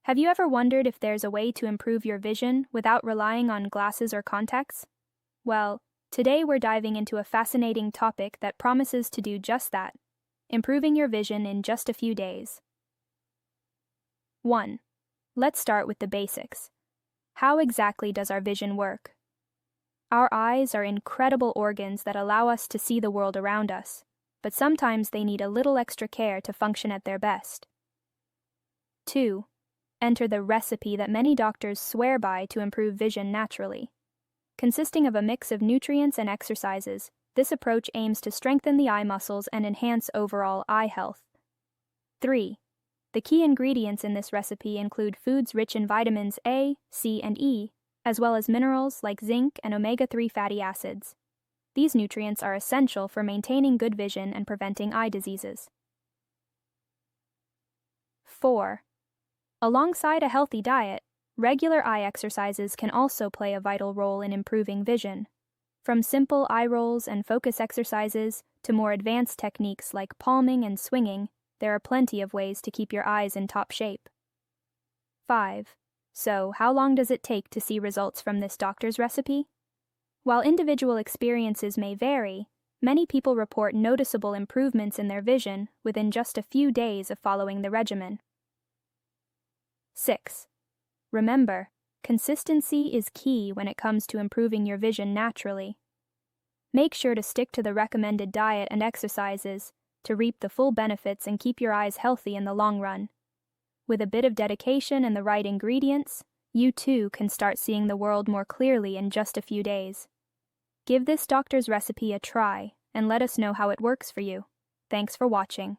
Have you ever wondered if there's a way to improve your vision without relying on glasses or contacts? Well, today we're diving into a fascinating topic that promises to do just that, improving your vision in just a few days. 1. Let's start with the basics. How exactly does our vision work? Our eyes are incredible organs that allow us to see the world around us, but sometimes they need a little extra care to function at their best. 2. Enter the recipe that many doctors swear by to improve vision naturally. Consisting of a mix of nutrients and exercises, this approach aims to strengthen the eye muscles and enhance overall eye health. 3. The key ingredients in this recipe include foods rich in vitamins A, C, and E, as well as minerals like zinc and omega-3 fatty acids. These nutrients are essential for maintaining good vision and preventing eye diseases. 4. Alongside a healthy diet, regular eye exercises can also play a vital role in improving vision. From simple eye rolls and focus exercises to more advanced techniques like palming and swinging, there are plenty of ways to keep your eyes in top shape. 5. So, how long does it take to see results from this doctor's recipe? While individual experiences may vary, many people report noticeable improvements in their vision within just a few days of following the regimen. 6. Remember, consistency is key when it comes to improving your vision naturally. Make sure to stick to the recommended diet and exercises to reap the full benefits and keep your eyes healthy in the long run. With a bit of dedication and the right ingredients, you too can start seeing the world more clearly in just a few days. Give this doctor's recipe a try and let us know how it works for you. Thanks for watching.